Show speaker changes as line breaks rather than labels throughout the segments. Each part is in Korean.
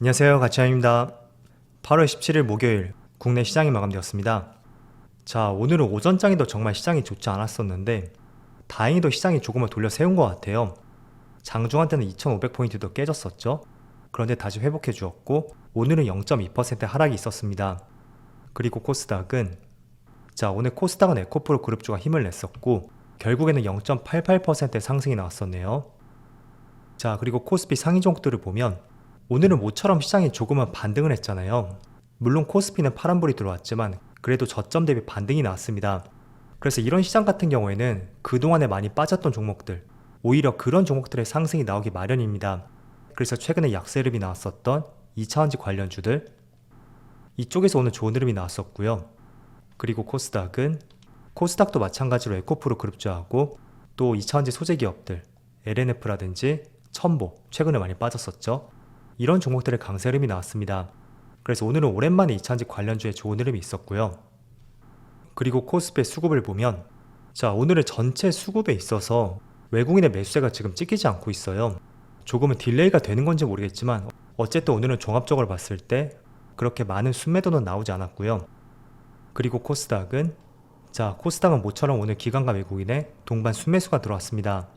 안녕하세요, 가치아입니다. 8월 17일 목요일 국내 시장이 마감되었습니다. 자, 오늘은 오전장에도 정말 시장이 좋지 않았었는데 다행히도 시장이 조금은 돌려 세운 것 같아요. 장중한 때는 2500포인트도 깨졌었죠. 그런데 다시 회복해 주었고 오늘은 0.2% 하락이 있었습니다. 그리고 코스닥은 오늘 코스닥은 에코프로 그룹주가 힘을 냈었고 결국에는 0.88% 상승이 나왔었네요. 자, 그리고 코스피 상위 종목들을 보면 오늘은 모처럼 시장이 조금은 반등을 했잖아요. 물론 코스피는 파란불이 들어왔지만 그래도 저점 대비 반등이 나왔습니다. 그래서 이런 시장 같은 경우에는 그동안에 많이 빠졌던 종목들, 오히려 그런 종목들의 상승이 나오기 마련입니다. 그래서 최근에 약세 흐름이 나왔었던 2차원지 관련주들, 이쪽에서 오늘 좋은 흐름이 나왔었고요. 그리고 코스닥도 마찬가지로 에코프로 그룹주하고 또 2차원지 소재 기업들, LNF라든지 첨보, 최근에 많이 빠졌었죠. 이런 종목들의 강세 흐름이 나왔습니다. 그래서 오늘은 오랜만에 2차전지 관련주에 좋은 흐름이 있었고요. 그리고 코스피의 수급을 보면 오늘의 전체 수급에 있어서 외국인의 매수세가 지금 찍히지 않고 있어요. 조금은 딜레이가 되는 건지 모르겠지만 어쨌든 오늘은 종합적으로 봤을 때 그렇게 많은 순매도는 나오지 않았고요. 그리고 코스닥은 모처럼 오늘 기관과 외국인의 동반 순매수가 들어왔습니다.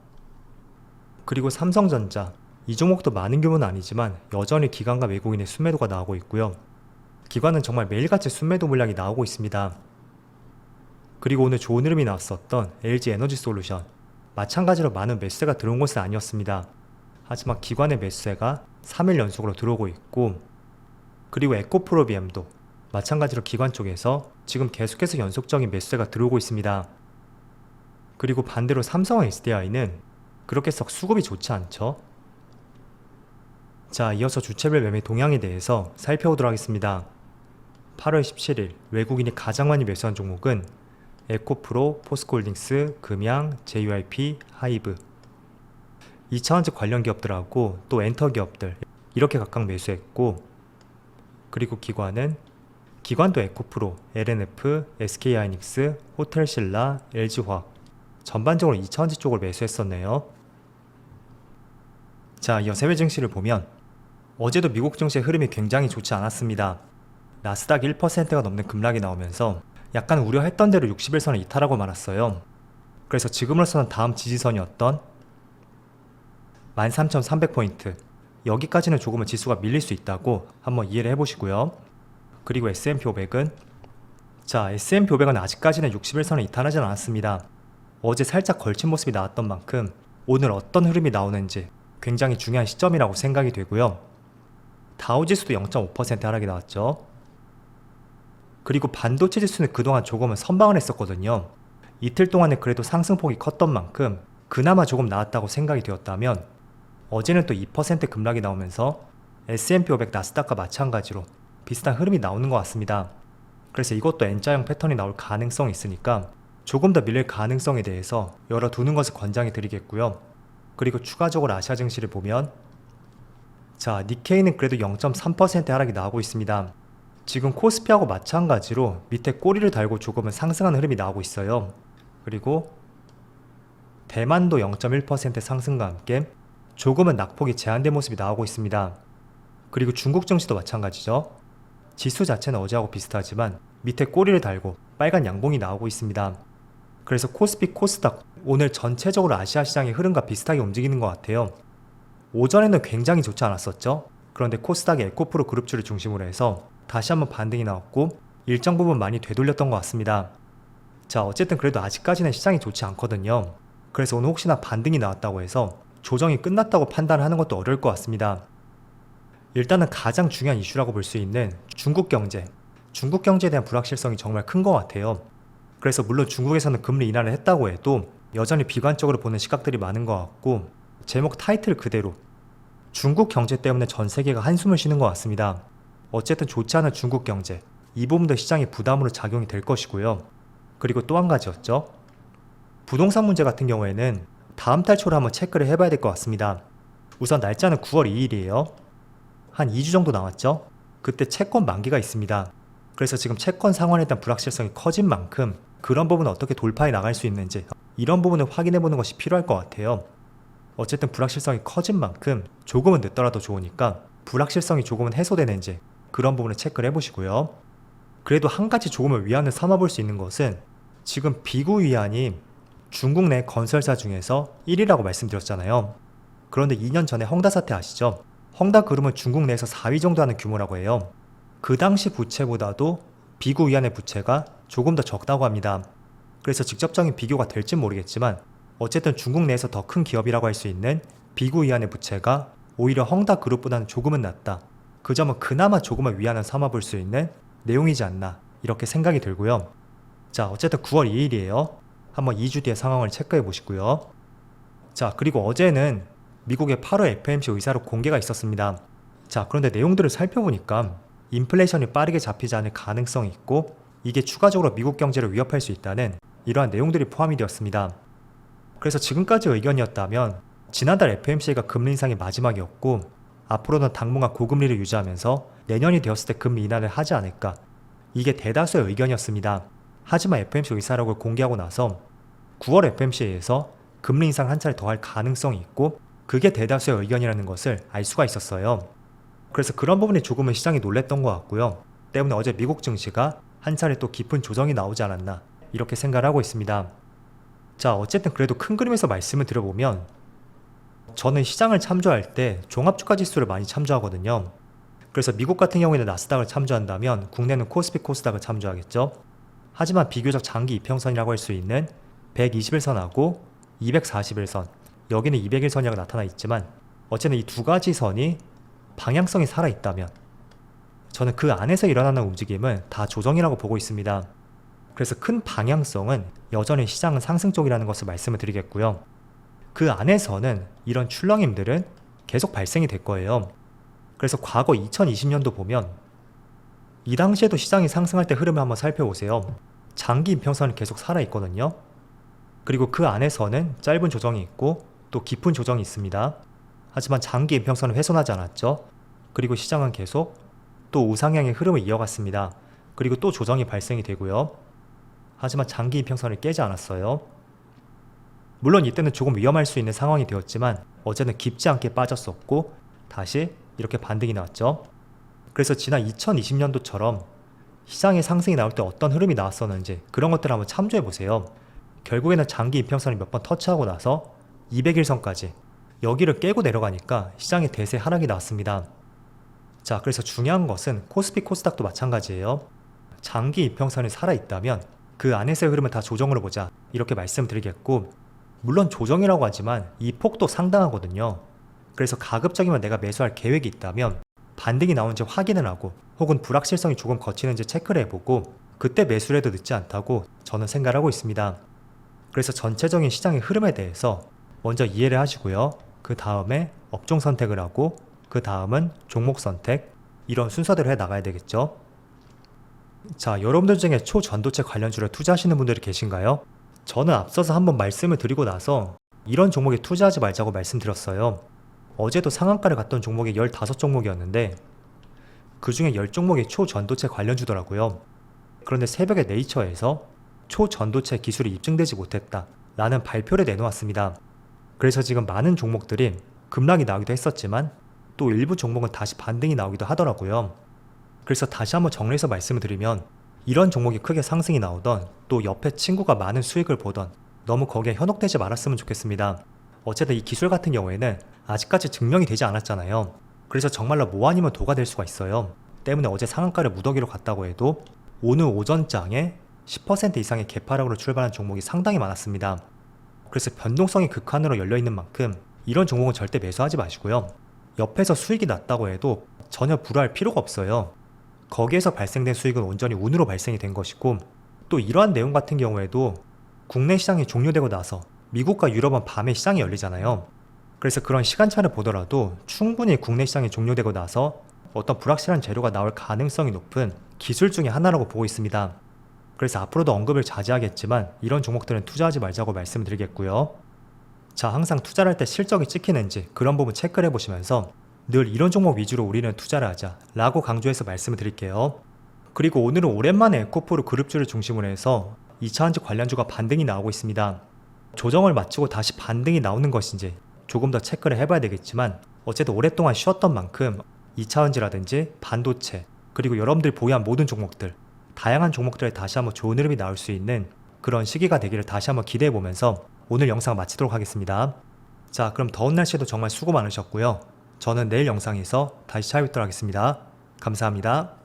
그리고 삼성전자, 이 종목도 많은 규모는 아니지만 여전히 기관과 외국인의 순매도가 나오고 있고요. 기관은 정말 매일같이 순매도 물량이 나오고 있습니다. 그리고 오늘 좋은 흐름이 나왔었던 LG에너지솔루션, 마찬가지로 많은 매수세가 들어온 것은 아니었습니다. 하지만 기관의 매수세가 3일 연속으로 들어오고 있고, 그리고 에코프로비엠도 마찬가지로 기관 쪽에서 지금 계속해서 연속적인 매수세가 들어오고 있습니다. 그리고 반대로 삼성과 SDI는 그렇게 썩 수급이 좋지 않죠. 자, 이어서 주체별 매매 동향에 대해서 살펴보도록 하겠습니다. 8월 17일 외국인이 가장 많이 매수한 종목은 에코프로, 포스코홀딩스, 금양, JYP, 하이브, 2차원지 관련 기업들하고 또 엔터 기업들 이렇게 각각 매수했고, 그리고 기관도 에코프로, LNF, SK하이닉스, 호텔신라, LG화학 전반적으로 2차원지 쪽을 매수했었네요. 자, 이어서 해외 증시를 보면 어제도 미국 증시의 흐름이 굉장히 좋지 않았습니다. 나스닥 1%가 넘는 급락이 나오면서 약간 우려했던 대로 60일선을 이탈하고 말았어요. 그래서 지금으로서는 다음 지지선이었던 13,300포인트, 여기까지는 조금은 지수가 밀릴 수 있다고 한번 이해를 해보시고요. 그리고 S&P 500은 S&P 500은 아직까지는 60일선을 이탈하진 않았습니다. 어제 살짝 걸친 모습이 나왔던 만큼 오늘 어떤 흐름이 나오는지 굉장히 중요한 시점이라고 생각이 되고요. 다우지수도 0.5% 하락이 나왔죠. 그리고 반도체 지수는 그동안 조금은 선방을 했었거든요. 이틀 동안에 그래도 상승폭이 컸던 만큼 그나마 조금 나았다고 생각이 되었다면 어제는 또 2% 급락이 나오면서 S&P 500 나스닥과 마찬가지로 비슷한 흐름이 나오는 것 같습니다. 그래서 이것도 N자형 패턴이 나올 가능성이 있으니까 조금 더 밀릴 가능성에 대해서 열어두는 것을 권장해 드리겠고요. 그리고 추가적으로 아시아 증시를 보면 니케이는 그래도 0.3% 하락이 나오고 있습니다. 지금 코스피하고 마찬가지로 밑에 꼬리를 달고 조금은 상승하는 흐름이 나오고 있어요. 그리고 대만도 0.1% 상승과 함께 조금은 낙폭이 제한된 모습이 나오고 있습니다. 그리고 중국 증시도 마찬가지죠. 지수 자체는 어제하고 비슷하지만 밑에 꼬리를 달고 빨간 양봉이 나오고 있습니다. 그래서 코스피, 코스닥 오늘 전체적으로 아시아 시장의 흐름과 비슷하게 움직이는 것 같아요. 오전에는 굉장히 좋지 않았었죠. 그런데 코스닥의 에코프로 그룹주를 중심으로 해서 다시 한번 반등이 나왔고 일정 부분 많이 되돌렸던 것 같습니다. 어쨌든 그래도 아직까지는 시장이 좋지 않거든요. 그래서 오늘 혹시나 반등이 나왔다고 해서 조정이 끝났다고 판단하는 것도 어려울 것 같습니다. 일단은 가장 중요한 이슈라고 볼 수 있는 중국 경제에 대한 불확실성이 정말 큰 것 같아요. 그래서 물론 중국에서는 금리 인하를 했다고 해도 여전히 비관적으로 보는 시각들이 많은 것 같고, 제목 타이틀 그대로 중국 경제 때문에 전 세계가 한숨을 쉬는 것 같습니다. 어쨌든 좋지 않은 중국 경제, 이 부분도 시장의 부담으로 작용이 될 것이고요. 그리고 또 한 가지였죠. 부동산 문제 같은 경우에는 다음 달 초로 한번 체크를 해봐야 될 것 같습니다. 우선 날짜는 9월 2일이에요. 한 2주 정도 남았죠. 그때 채권 만기가 있습니다. 그래서 지금 채권 상환에 대한 불확실성이 커진 만큼 그런 부분을 어떻게 돌파해 나갈 수 있는지 이런 부분을 확인해 보는 것이 필요할 것 같아요. 어쨌든 불확실성이 커진 만큼 조금은 늦더라도 좋으니까 불확실성이 조금은 해소되는지 그런 부분을 체크를 해보시고요. 그래도 한 가지 조금은 위안을 삼아볼 수 있는 것은 지금 비구 위안이 중국 내 건설사 중에서 1위라고 말씀드렸잖아요. 그런데 2년 전에 헝다 사태 아시죠? 헝다 그룹은 중국 내에서 4위 정도 하는 규모라고 해요. 그 당시 부채보다도 비구 위안의 부채가 조금 더 적다고 합니다. 그래서 직접적인 비교가 될진 모르겠지만 어쨌든 중국 내에서 더 큰 기업이라고 할 수 있는 비구 위안의 부채가 오히려 헝다 그룹보다는 조금은 낫다. 그 점은 그나마 조금은 위안을 삼아볼 수 있는 내용이지 않나 이렇게 생각이 들고요. 자, 어쨌든 9월 2일이에요. 한번 2주 뒤의 상황을 체크해 보시고요. 자, 그리고 어제는 미국의 8월 FOMC 의사록 공개가 있었습니다. 자, 그런데 내용들을 살펴보니까 인플레이션이 빠르게 잡히지 않을 가능성이 있고 이게 추가적으로 미국 경제를 위협할 수 있다는 이러한 내용들이 포함이 되었습니다. 그래서 지금까지 의견이었다면 지난달 FOMC가 금리 인상이 마지막이었고 앞으로는 당분간 고금리를 유지하면서 내년이 되었을 때 금리 인하를 하지 않을까, 이게 대다수의 의견이었습니다. 하지만 FOMC 의사록을 공개하고 나서 9월 FOMC에서 금리 인상 한 차례 더 할 가능성이 있고 그게 대다수의 의견이라는 것을 알 수가 있었어요. 그래서 그런 부분이 조금은 시장이 놀랬던 것 같고요. 때문에 어제 미국 증시가 한 차례 또 깊은 조정이 나오지 않았나 이렇게 생각을 하고 있습니다. 자, 어쨌든 그래도 큰 그림에서 말씀을 드려보면 저는 시장을 참조할 때 종합주가 지수를 많이 참조하거든요. 그래서 미국 같은 경우에는 나스닥을 참조한다면 국내는 코스피 코스닥을 참조하겠죠. 하지만 비교적 장기 이평선이라고 할 수 있는 121선하고 241선, 여기는 201선이라고 나타나 있지만 어쨌든 이 두 가지 선이 방향성이 살아있다면 저는 그 안에서 일어나는 움직임은 다 조정이라고 보고 있습니다. 그래서 큰 방향성은 여전히 시장은 상승 쪽이라는 것을 말씀을 드리겠고요. 그 안에서는 이런 출렁임들은 계속 발생이 될 거예요. 그래서 과거 2020년도 보면 이 당시에도 시장이 상승할 때 흐름을 한번 살펴보세요. 장기 이평선은 계속 살아있거든요. 그리고 그 안에서는 짧은 조정이 있고 또 깊은 조정이 있습니다. 하지만 장기 이평선은 훼손하지 않았죠. 그리고 시장은 계속 또 우상향의 흐름을 이어갔습니다. 그리고 또 조정이 발생이 되고요. 하지만 장기 이평선을 깨지 않았어요. 물론 이때는 조금 위험할 수 있는 상황이 되었지만 어제는 깊지 않게 빠졌었고 다시 이렇게 반등이 나왔죠. 그래서 지난 2020년도처럼 시장의 상승이 나올 때 어떤 흐름이 나왔었는지 그런 것들을 한번 참조해 보세요. 결국에는 장기 이평선을 몇 번 터치하고 나서 200일선까지 여기를 깨고 내려가니까 시장의 대세 하락이 나왔습니다. 자, 그래서 중요한 것은 코스피 코스닥도 마찬가지예요. 장기 이평선이 살아있다면 그 안에서의 흐름을 다 조정으로 보자 이렇게 말씀드리겠고, 물론 조정이라고 하지만 이 폭도 상당하거든요. 그래서 가급적이면 내가 매수할 계획이 있다면 반등이 나오는지 확인을 하고 혹은 불확실성이 조금 거치는지 체크를 해보고 그때 매수를 해도 늦지 않다고 저는 생각을 하고 있습니다. 그래서 전체적인 시장의 흐름에 대해서 먼저 이해를 하시고요. 그 다음에 업종 선택을 하고 그 다음은 종목 선택, 이런 순서대로 해 나가야 되겠죠. 자, 여러분들 중에 초전도체 관련주를 투자하시는 분들이 계신가요? 저는 앞서서 한번 말씀을 드리고 나서 이런 종목에 투자하지 말자고 말씀드렸어요. 어제도 상한가를 갔던 종목이 15종목이었는데 그 중에 10종목이 초전도체 관련주더라고요. 그런데 새벽에 네이처에서 초전도체 기술이 입증되지 못했다 라는 발표를 내놓았습니다. 그래서 지금 많은 종목들이 급락이 나오기도 했었지만 또 일부 종목은 다시 반등이 나오기도 하더라고요. 그래서 다시 한번 정리해서 말씀을 드리면 이런 종목이 크게 상승이 나오던 또 옆에 친구가 많은 수익을 보던 너무 거기에 현혹되지 말았으면 좋겠습니다. 어쨌든 이 기술 같은 경우에는 아직까지 증명이 되지 않았잖아요. 그래서 정말로 뭐 아니면 도가 될 수가 있어요. 때문에 어제 상한가를 무더기로 갔다고 해도 오늘 오전장에 10% 이상의 개파락으로 출발한 종목이 상당히 많았습니다. 그래서 변동성이 극한으로 열려있는 만큼 이런 종목은 절대 매수하지 마시고요. 옆에서 수익이 났다고 해도 전혀 불화할 필요가 없어요. 거기에서 발생된 수익은 온전히 운으로 발생이 된 것이고, 또 이러한 내용 같은 경우에도 국내 시장이 종료되고 나서 미국과 유럽은 밤에 시장이 열리잖아요. 그래서 그런 시간차를 보더라도 충분히 국내 시장이 종료되고 나서 어떤 불확실한 재료가 나올 가능성이 높은 기술 중에 하나라고 보고 있습니다. 그래서 앞으로도 언급을 자제하겠지만 이런 종목들은 투자하지 말자고 말씀드리겠고요. 자, 항상 투자를 할 때 실적이 찍히는지 그런 부분 체크를 해보시면서 늘 이런 종목 위주로 우리는 투자를 하자 라고 강조해서 말씀을 드릴게요. 그리고 오늘은 오랜만에 에코프로 그룹주를 중심으로 해서 2차전지 관련주가 반등이 나오고 있습니다. 조정을 마치고 다시 반등이 나오는 것인지 조금 더 체크를 해봐야 되겠지만 어쨌든 오랫동안 쉬었던 만큼 2차전지라든지 반도체, 그리고 여러분들이 보유한 모든 종목들, 다양한 종목들에 다시 한번 좋은 흐름이 나올 수 있는 그런 시기가 되기를 다시 한번 기대해 보면서 오늘 영상 마치도록 하겠습니다. 자, 그럼 더운 날씨에도 정말 수고 많으셨고요. 저는 내일 영상에서 다시 찾아뵙도록 하겠습니다. 감사합니다.